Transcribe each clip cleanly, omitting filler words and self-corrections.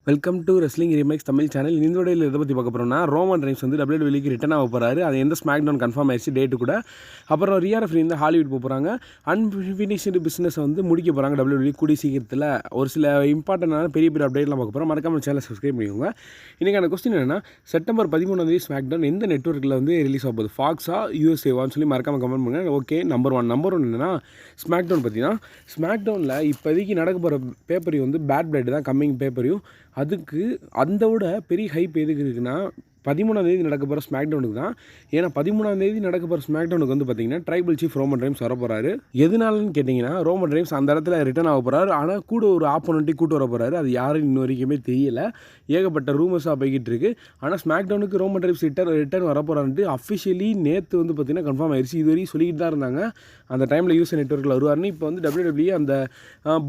Welcome to wrestling remakes Tamil channel. இந்த வீடியோவில் எதை பற்றி பார்க்க போகிறோம்னா, ரோமன் ரெயின்ஸ் வந்து WWE ரிட்டர்ன் ஆக போகிறாரு. அது எந்த ஸ்மாக் டவுன் கன்ஃபார்ம் ஆயிடுச்சு டேட்டு கூட. அப்புறம் ரியா ரெஃப்ரி வந்து ஹாலிவுட் போக போகிறாங்க. அன்ஃபினிஷ்டு பிஸ்னஸை வந்து முடிக்க போகிறாங்க WWE கூடிய சீக்கிரத்தில். ஒரு சில இம்பார்ட்டண்டான பெரிய அப்டேட்லாம் பார்க்க போகிறோம். மறக்காம சேனலை சப்ஸ்கிரைப் பண்ணிக்கோங்க. இன்றைக்கான கொஸ்டின் என்னென்னா, செப்டம்பர் 13 ஸ்மாக் டவுன் எந்த நெட்வொர்க்கில் வந்து ரிலீஸ் ஆக போகுது? ஃபாக்ஸா யூஎஸ்ஏவான்னு சொல்லி மறக்காம கமெண்ட் பண்ணுங்கள். ஓகே, நம்பர் ஒன் என்னென்னா ஸ்மாக் டவுன் பார்த்தீங்கன்னா, ஸ்மாக் டவுனில் இப்போதைக்கு நடக்க போகிற பேப்பரையும் வந்து பேட் பிளட் தான் கம்மிங் பேப்பரையும். அதுக்கு அந்த விட பெரிய ஹைப் எதுக்கு இருக்குன்னா, 13 நடக்க போகிற ஸ்மாக் டவுனுக்கு தான். ஏன்னா 13 நடக்க போகிற ஸ்மாக் டவுனுக்கு வந்து பார்த்தீங்கன்னா ட்ரைபல் சீஃப் ரோமன் ரெயின்ஸ் வர போகிறாரு. எதனாலன்னு கேட்டிங்கன்னா, ரோமன் ரெயின்ஸ் அந்த இடத்துல ரிட்டர்ன் ஆக போகிறாரு. ஆனால் கூட ஒரு ஆப்போனண்ட்டையும் கூட்டு வர போகிறாரு. அது யாரும் இன்ன வரைக்குமே தெரியல. ஏகப்பட்ட ரூமர்ஸாக போய்கிட்டு இருக்குது. ஆனால் ஸ்மாக் டவுனுக்கு ரோமன் ரெயின்ஸ் ரிட்டர்ன் வர போகிறான்ட்டு அஃபிஷியலி நேற்று வந்து பார்த்திங்கன்னா கன்ஃபார்ம் ஆயிடுச்சு. இது வரைக்கும் சொல்லிக்கிட்டு தான் இருந்தாங்க அந்த டைமில் யூஎஸ்ஏ நெட்வொர்க்கில் வருவார்னு. இப்போ வந்து WWE அந்த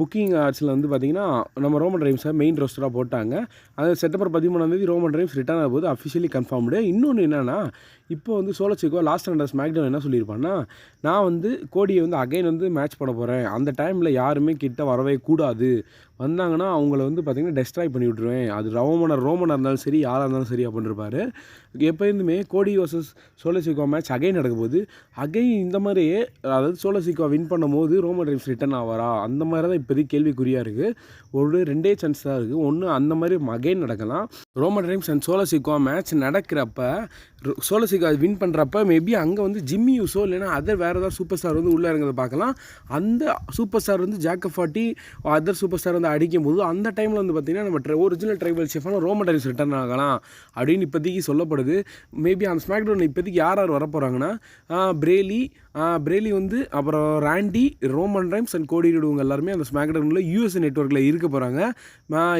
புக்கிங் ஆர்ட்ஸில் வந்து பார்த்திங்கன்னா நம்ம ரோமன் ரெயின்ஸை மெயின் ரோஸ்டராக போட்டாங்க. அது செப்டம்பர் 13 ரோமன் ரெயின்ஸ் ரிட்டர்ன் ஆகும்போது அஃபிஷியலி கன்ஃபார்ம்டு. இன்னொன்று என்னென்னா, இப்போ வந்து Solo Sikoa lost and SmackDown என்ன சொல்லியிருப்பான்னா, நான் வந்து கோடியை வந்து அகைன் வந்து மேட்ச் பண்ண போகிறேன். அந்த டைமில் யாருமே கிட்ட வரவே கூடாது. வந்தாங்கன்னா அவங்கள வந்து பார்த்திங்கன்னா டெஸ்ட்ராய் பண்ணி விட்ருவேன். அது ரோமனாக இருந்தாலும் சரி, யாராக இருந்தாலும் சரி அப்படின்ருப்பார். எப்போயுமே கோடி versus solo Chicco match again நடக்கும்போது அகைன் இந்த மாதிரியே, அதாவது சோலோ சிக்கோ வின் பண்ணும் போது ரோமன் ரெயின்ஸ் ரிட்டர்ன் ஆவாரா, அந்த மாதிரி தான் இப்போதைக்கு கேள்விக்குறியாக இருக்குது. ஒரு 2 சான்ஸ் தான் இருக்குது. ஒன்று அந்த மாதிரி அகைன் நடக்கலாம். Roman Reigns and solo Chicco match நடக்கிறப்ப, சோலோ சிக்கோ வின் பண்ணுறப்ப மேபி அங்கே வந்து ஜிம்மி யூசோ இல்லைன்னா அதர் வேறு ஏதாவது சூப்பர் ஸ்டார் வந்து உள்ளே இறங்குறத பார்க்கலாம். அந்த சூப்பர் ஸ்டார் வந்து Jacob Fatu other super star வந்து அடிக்கும்போது அந்த டைமில் வந்து பார்த்திங்கன்னா நம்ம ஒரிஜினல் ட்ரைபல் சீஃபான ரோமன் ரெயின்ஸ் ரிட்டர்ன் ஆகலாம் அப்படின்னு இப்போதைக்கு சொல்லப்படுது. மேபி அந்த ஸ்மாக் டவுன் இப்போதைக்கு யார் வர போகிறாங்கன்னா, பிரேலி வந்து, அப்புறம் Randy, Roman Reigns and Cody Rhodes இவங்க எல்லாருமே அந்த ஸ்மாக் டவுனில் யூஎஸ்ஏ நெட்வொர்க்கில் இருக்க போகிறாங்க.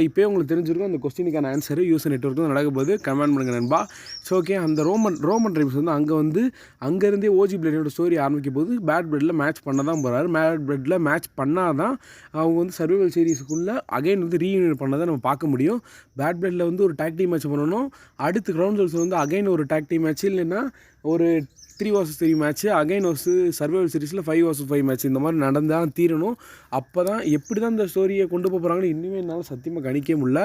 இப்போயே உங்களுக்கு தெரிஞ்சிருக்கும் அந்த கொஸ்டினுக்கான ஆன்சர். யூஎஸ்ஏ நெட்வொர்க் தான் நடக்க போகுது. கமெண்ட் பண்ணுங்க நண்பா. ஸோ ஓகே, அந்த ரோமன் ரெயின்ஸ் வந்து அங்கேருந்தே ஓஜி பிளேடோட ஸ்டோரி ஆரம்பிக்கும் போது பேட் பிளட்டில் மேட்ச் பண்ண தான் போகிறாரு. பேட் பிளட்டில் மேட்ச் பண்ணால் தான் அவங்க வந்து சர்வைவல் சீரிஸுக்குள்ளே அகைன் வந்து ரீயூனியன் பண்ணதை நம்ம பார்க்க முடியும். பேட் பிளட்டில் வந்து ஒரு டாக் டீம் மேட்ச் பண்ணணும். அடுத்து கிரவுண்ட் ரூல்ஸ் வந்து அகைன் ஒரு டாக் டீம் மேட்ச், இல்லைன்னா ஒரு 3 vs 3 மேட்ச்சு, அகைன் ஒரு சர்வைவல் சீரிஸில் 5 vs 5 மேட்ச், இந்த மாதிரி நடந்தால் தீரணும். அப்போ தான் எப்படி தான் இந்த ஸ்டோரியை கொண்டு போகிறாங்கன்னு இன்னுமே என்னால் சத்தியமாக கணிக்க முடியல.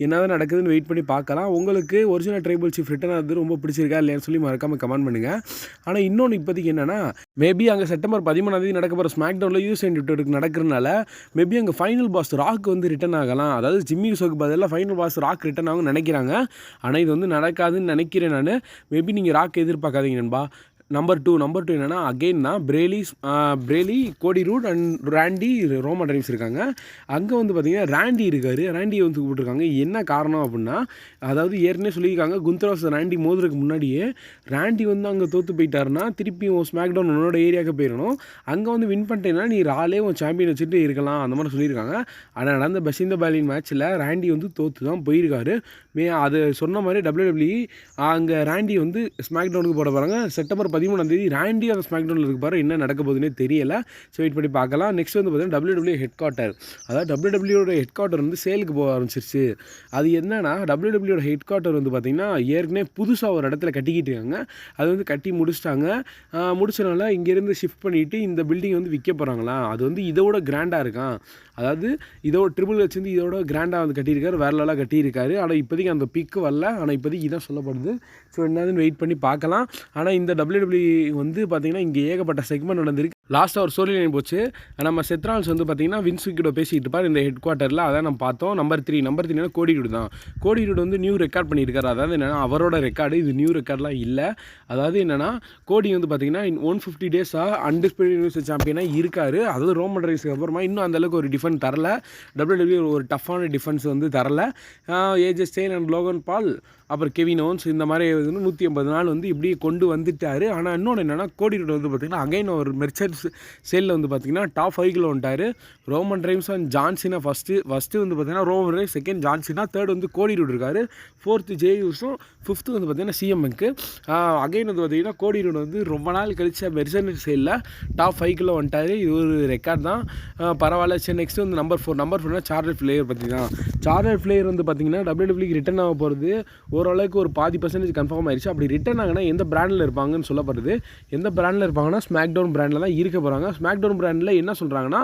என்ன தான் நடக்குதுன்னு வெயிட் பண்ணி பார்க்கலாம். உங்களுக்கு ஒரிஜினல் ட்ரைபல் சீஃப் ரிட்டர்ன் ஆகுது ரொம்ப பிடிச்சிருக்கா இல்லையான்னு சொல்லி மறக்காமல் கமெண்ட் பண்ணுங்கள். ஆனால் இன்னொன்று இப்போதைக்கு என்னென்னா, மேபி அங்கே செப்டம்பர் 13 நடக்க போகிற ஸ்மாக் டவுனில் யூஎஸ்ஏ நெட்வொர்க் நடக்கிறனால மேபி அங்கே ஃபைனல் பாஸ் ராக் வந்து ரிட்டர்ன் ஆகலாம். அதாவது ஜிம்மி யூசோக்கு பதிலாக ஃபைனல் பாஸ் ராக் ரிட்டர்ன் ஆகும்னு நினைக்கிறாங்க. ஆனால் இது வந்து நடக்காதுன்னு நினைக்கிறேன் நான். மேபி நீங்கள் ராக் எதிர்பார்க்காதீங்க நண்பா. நம்பர் டூ என்னென்னா, அகெயின் தான் பிரேலி, Cody Rhodes and Randy, Roman Reigns இருக்காங்க. அங்கே வந்து பார்த்திங்கன்னா ராண்டி இருக்கார். ராண்டி வந்து கூப்பிட்டுருக்காங்க. என்ன காரணம் அப்படின்னா, அதாவது ஏற்கனவே சொல்லியிருக்காங்க குந்தர் ராண்டி மோதுறதுக்கு முன்னாடியே ராண்டி வந்து அங்கே தோற்று போயிட்டாருன்னா திருப்பியும் ஸ்மாக் டவுன் உன்னோட ஏரியாவுக்கு போயிடணும். அங்கே வந்து வின் பண்ணிட்டேன்னா நீ ராலே உன் சாம்பியன் வச்சுட்டு இருக்கலாம், அந்த மாதிரி சொல்லியிருக்காங்க. ஆனால் நடந்த பசிந்த பாலின் மேட்ச்சில் ராண்டி வந்து தோற்று தான் போயிருக்காரு. அது சொன்ன மாதிரி WWE அங்கே ராண்டி வந்து ஸ்மாக் டவுனுக்கு போட போகிறாங்க. செப்டம்பர் 13 ராண்டி அந்த ஸ்மாக் டவுனில் இருக்க பாரு. என்ன நடக்க போகுதுன்னே தெரியல. ஸோ வெயிட் பண்ணி பார்க்கலாம். நெக்ஸ்ட் வந்து பார்த்தீங்கன்னா WWE ஹெட் குவார்ட்டர், அதாவது WWEயோட ஹெட் குவார்ட்டர் வந்து சேலுக்கு போக ஆரம்பிச்சிருச்சு. அது என்னன்னா, WWEயோட ஹெட் குவார்ட்டர் வந்து பார்த்திங்கன்னா ஏற்கனவே புதுசாக ஒரு இடத்துல கட்டிக்கிட்டு இருக்காங்க. அது வந்து கட்டி முடிச்சிட்டாங்க. முடிச்சனால இங்கேருந்து ஷிஃப்ட் பண்ணிவிட்டு இந்த பில்டிங் வந்து விற்க போகிறாங்களாம். அது வந்து இதோட கிராண்டாக இருக்கான். அதாவது இதோட ட்ரிபிள் ஹெச் வந்து இதோட கிராண்டாக வந்து கட்டியிருக்காரு, வேற லெவலாக கட்டியிருக்காரு. ஆனால் இப்போதைக்கு அந்த பிக்கு வரல. ஆனால் இப்போதைக்கு இதான் சொல்லப்படுது. ஸோ என்னதுன்னு வெயிட் பண்ணி பார்க்கலாம். ஆனால் இந்த WWE வந்து பார்த்திங்கன்னா இங்கே ஏகப்பட்ட செக்மெண்ட் நடந்திருக்கு. லாஸ்ட்டாக ஒரு ஸ்டோரி லைன் போச்சு. நம்ம செத்ரால்ஸ் வந்து பார்த்திங்கன்னா வின்ஸ் கிட்ட பேசிக்கிட்டு இருப்பார் இந்த ஹெட் குவார்ட்டரில். அதான் நம்ம பார்த்தோம். நம்பர் 3 கோடி ரூட் தான். கோடி ரூட் வந்து நியூ ரெக்கார்ட் பண்ணியிருக்காரு. அதாவது என்னென்னா, அவரோட ரெக்கார்டு இது நியூ ரெக்கார்ட்லாம் இல்லை. அதாவது என்னென்னா, கோடி வந்து பார்த்திங்கன்னா 150 டேஸாக அன்டிஸ்பியூட்டட் யூனிவர்சல் சாம்பியனாக இருக்கார். அதாவது ரோமன் ரெயின்ஸ்க்கு அப்புறமா இன்னும் அந்தளவுக்கு ஒரு டிஃபென்ஸ் தரல. WWE ஒரு டஃப்பான டிஃபென்ஸ் வந்து தரல. AJ Styles and Logan Paul, அப்புறம் கெவின் ஓவன்ஸ், இந்த மாதிரி 180 நாள் வந்து இப்படியே கொண்டு வந்துட்டார். ஆனால் இன்னொன்று என்னென்னா, கோடி ரூட் வந்து பார்த்திங்கன்னா அகைன் ஒரு மெர்ச்சன்ஸ் சேலில் வந்து பார்த்திங்கன்னா டாப் 5 வந்துட்டார். Roman Reigns and John Cena first வந்து பார்த்திங்கன்னா Roman Reigns, second John Cena, third வந்து கோடி ரூட் இருக்கார், ஃபோர்த்து ஜேயூஸும், ஃபிஃப்த்து வந்து பார்த்திங்கன்னா சிஎம்க்கு. அகைன் வந்து பார்த்திங்கன்னா கோடி ரூட் வந்து ரொம்ப நாள் கழிச்ச மெர்ச்சன்ஸ் சேலில் டாப் 5 வந்துட்டார். இது ஒரு ரெக்கார்ட் தான். பரவாயில்ல. சரி, நெக்ஸ்ட் வந்து நம்பர் 4 சார்லட் ஃப்ளேயர் பற்றி தான். சார்லட் ஃப்ளேயர் வந்து பார்த்திங்கன்னா WWEக்கு ரிட்டர்ன் ஆக போகிறது ஓரளவுக்கு ஒரு 50% கன்ஃபார்ம் ஆயிடுச்சு. அப்படி ரிட்டர்ன் ஆகினா எந்த பிராண்டில் இருப்பாங்கன்னு சொல்லப்படுது. எந்த பிராண்டில் இருப்பாங்கன்னா ஸ்மாக் டவுன் பிராண்டில் தான் இருக்க போகிறாங்க. ஸ்மாக்டவுன் பிராண்டில் என்ன சொல்கிறாங்கன்னா,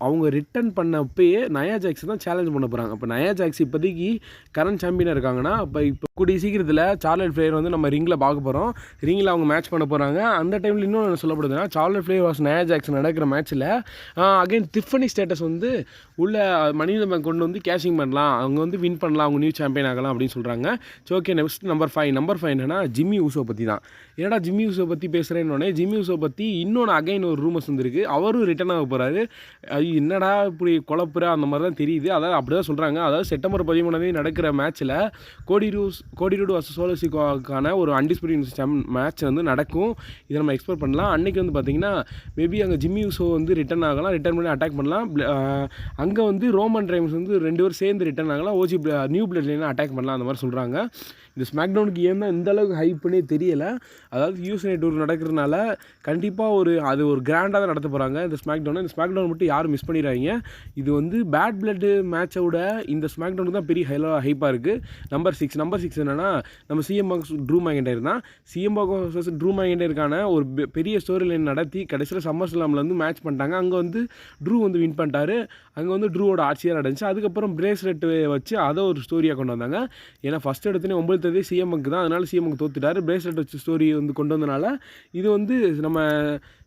அவங்க ரிட்டர்ன் பண்ணப்பயே நயா ஜாக்ஸ் தான் சேலஞ்ச் பண்ண போகிறாங்க. அப்போ நயா ஜாக்ஸ் இப்போதைக்கு கரண்ட் சாம்பியனாக இருக்காங்கன்னா, இப்போ கூடிய சீக்கிரத்தில் சார்லட் ஃப்ளேர் வந்து நம்ம ரிங்கில் பார்க்க போகிறோம். ரிங்கில் அவங்க மேட்ச் பண்ண போகிறாங்க. அந்த டைமில் இன்னும் சொல்லப்படுதுன்னா, Charlotte Flair was Nia Jax நடக்கிற மேட்ச்சில் அகைன் டிஃபனி ஸ்டேட்டஸ் வந்து உள்ள மணி பேங்க் கொண்டு வந்து கேஷிங் பண்ணலாம், அவங்க வந்து வின் பண்ணலாம், அவங்க நியூ சாம்பியன் ஆகலாம் அப்படின்னு சொல்கிறாங்க. ஸோ ஓகே, நெக்ஸ்ட் நம்பர் 5 என்னன்னா ஜிம்மி ஊசோ பற்றி தான். ஏன்னா ஜிம்மி ஊசோ பற்றி பேசுகிறேன்னொடனே ஜிம்மி ஊசோ பற்றி இன்னொன்று அகைன் ஒரு ரூமர்ஸ் வந்துருக்கு. அவரும் ரிட்டர்ன் ஆக போகிறாரு. அது என்னடா இப்படி குழப்புற அந்த மாதிரி தான் தெரியுது. அதாவது அப்படி தான் சொல்கிறாங்க. அதாவது செப்டம்பர் 13 நடக்கிற மேட்ச்சில் கோடி ரூட் வர்சஸ் சோலோ சிக்கோக்கான ஒரு அன்டிஸ்பியூட்டட் மேட்ச் வந்து நடக்கும். இதை நம்ம எக்ஸ்பெக்ட் பண்ணலாம். அன்றைக்கி வந்து பார்த்திங்கன்னா மேபி அங்கே ஜிம்மி ஊசோ வந்து ரிட்டர்ன் ஆகலாம், ரிட்டர்ன் பண்ணி அட்டாக் பண்ணலாம். அங்கே வந்து ரோமன் ரெய்ன்ஸ் வந்து 2 பேரும் சேர்ந்து ரிட்டர்ன் ஆகலாம், ஓஜி நியூ பிளட் லைனை அட்டாக் பண்ணலாம், அந்த மாதிரி சொல்கிறாங்க. இந்த ஸ்மாக்டவுனுக்கு ஏன் தான் இந்த அளவுக்கு ஹைப்புன்னே தெரியலை. அதாவது யூஎஸ்ஏ டூர் நடக்கிறதுனால கண்டிப்பாக அது ஒரு கிராண்டாக தான் நடத்த போகிறாங்க இந்த ஸ்மாக்டவுன் மட்டும் யாரும் மிஸ் பண்ணிடுறாங்க. இது வந்து பேட் பிளட் மேட்சை விட இந்த ஸ்மாக்டவுனுக்கு தான் பெரிய ஹைப்பாக இருக்குது. நம்பர் 6 என்னென்னா நம்ம சிஎம் பாக்ஸ் ட்ரூ மேக்கின்டையர் தான். சிஎம் பாக்ஸ் ட்ரூ மேக்கின்டையருக்கான ஒரு பெரிய ஸ்டோரி லைன் நடத்தி கடைசியில் சம்மர் ஸ்லாமில் வந்து மேட்ச் பண்ணிட்டாங்க. அங்கே வந்து ட்ரூ வந்து வின் பண்ணிட்டாரு. அங்கே வந்து ட்ரூவோட ஆட்சியாக நடந்துச்சு. அதுக்கப்புறம் பிரேஸ்லெட் வச்சு அதை ஒரு ஸ்டோரியாக கொண்டு வந்தாங்க. ஏன்னா ஃபஸ்ட் எடுத்துனே 9 சிஎம்க்கு தான், அதனால் சிஎம்க்கு தோத்துட்டாரு. பிரேஸ்லெட் வச்சு ஸ்டோரி வந்து கொண்டு வந்தனால இது வந்து நம்ம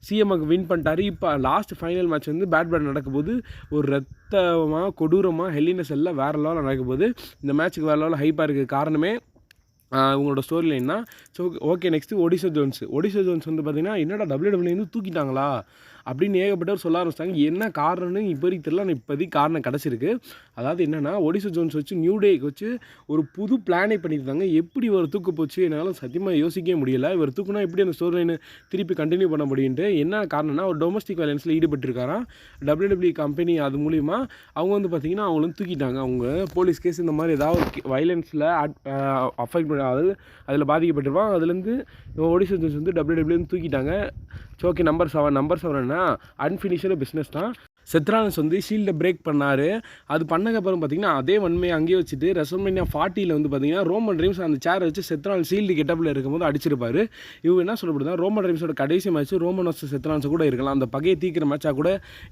சிஎம்க்கு வின் பண்ணிட்டாரு. இப்போ லாஸ்ட் ஃபைனல் மேட்ச் வந்து பேட் நடக்கும்போது ஒரு ரத்தமாக கொடூரமாக ஹெல்லினஸ் எல்லாம் வேறு லெவலில் நடக்கும்போது இந்த மேட்ச்சுக்கு வேறு லெவலில் ஹைப்பாக இருக்குது. காரணமே உங்களோட ஸ்டோரி லைன் தான். So okay, next Odisha Jones வந்து பார்த்திங்கன்னா என்னடா WWE தூக்கிட்டாங்களா அப்படின்னு ஏகப்பட்டவர் சொல்ல ஆரம்பிச்சிட்டாங்க. என்ன காரணம்னு இப்போதைக்கு தெரியல. ஆனால் இப்போதைக்கு காரணம் கிடச்சிருக்கு. அதாவது என்னென்னா ஒடிசா ஜோன்ஸ் வச்சு நியூ டேக்கு வச்சு ஒரு புது பிளானே பண்ணியிருந்தாங்க. எப்படி இவர் தூக்க போச்சு என்னால் சத்தியமாக யோசிக்கவே முடியலை. இவர் தூக்குனா எப்படி அந்த ஸ்டோரி லைனை திருப்பி கண்டினியூ பண்ண முடியுன்ட்டு. என்ன காரணம்னா ஒரு டொமஸ்டிக் வயலன்ஸில் ஈடுபட்டிருக்காராம் WWE கம்பெனி. அது மூலிமா அவங்க வந்து பார்த்திங்கன்னா அவங்கள தூக்கிட்டாங்க. அவங்க போலீஸ் கேஸ் இந்த மாதிரி ஏதாவது வயலன்ஸில் அஃபெக்ட் அதாவது அதில் பாதிக்கப்பட்டிருப்பாங்க. அதுலேருந்து ஒடிசா ஜோன்ஸ் வந்து WWE தூக்கிட்டாங்க. ஸோ ஓகே, நம்பர் 7 என்ன அன்ஃபினிஷ்டு பிஸ்னஸ் தான். செத்ரானஸ் வந்து ஷீல்டை பிரேக் பண்ணார். அது பண்ணக்கப்புறம் பார்த்திங்கன்னா அதே வன்மையை அங்கேயே வச்சுட்டு ரெசல்மேனியா 40 வந்து பார்த்திங்கன்னா ரோமன் ரெய்ன்ஸ் அந்த சேரை வச்சு செத்ரானஸ் ஷீல்டு கெட்டப்பில் இருக்கும்போது அடிச்சிருப்பார். இவங்க என்ன சொல்லப்படுதா ரோமன் ரெய்ன்ஸோட கடைசி மேட்ச் ரோமன் வர்சஸ் செத்ரானஸ் கூட இருக்கலாம், அந்த பகையை தீக்கிற மேட்சாக கூட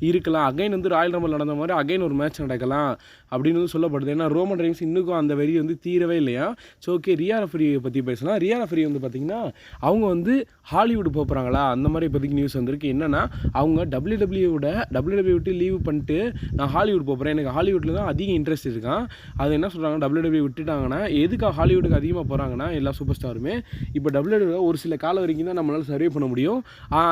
இருக்கலாம். அகைன் வந்து ராயல் ரம்பிள் நடந்த மாதிரி அகைன் ஒரு மேட்ச் நடக்கலாம் அப்படின்னு வந்து சொல்லப்படுது. ஏன்னா ரோமன் ரெய்ன்ஸ் இன்னும் அந்த வெறி வந்து தீரவே இல்லையா. ஸோ ஓகே, ரியா ரெஃபரியை பற்றி பேசலாம். ரியா ரெஃபரி வந்து பார்த்திங்கன்னா அவங்க வந்து ஹாலிவுட் போகிறாங்களா அந்த மாதிரி இப்போதைக்கு நியூஸ் வந்திருக்கு. என்னென்னா அவங்க WWE லீவ் பண்ணிட்டு நான் ஹாலிவுட் போகிறேன், எனக்கு ஹாலிவுட்டில் தான் அதிக இன்ட்ரெஸ்ட் இருக்கான். அது என்ன சொல்கிறாங்க, WWE விட்டுட்டாங்கன்னா எதுக்காக ஹாலிவுட்டுக்கு அதிகமாக போகிறாங்கன்னா எல்லா சூப்பர் ஸ்டாருமே இப்போ WWE ஒரு சில காலம் வரைக்கும் தான் நம்மளால் சர்வே பண்ண முடியும்.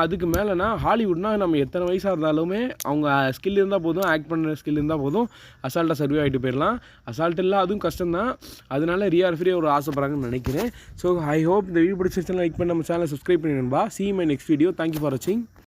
அதுக்கு மேலேனா ஹாலிவுட்னா நம்ம எத்தனை வயசாக இருந்தாலுமே அவங்க ஸ்கில் இருந்தால் போதும், ஆக்ட் பண்ணுற ஸ்கில் இருந்தால் போதும், அசால்ட்டாக சர்வே ஆகிட்டு போயிடலாம். அசால்ட் இல்லை, அதுவும் கஷ்டம்தான். அதனால ரியா ரெஃபரி ஒரு ஆசைப்படுறாங்கன்னு நினைக்கிறேன். ஸோ ஐ ஹோப் இந்த வீடியோ பிடிச்சிருச்சுன்னா லைக் பண்ணி நம்ம சேனலை subscribe பண்ணிடும்பா. See you in my next video. Thank you for watching.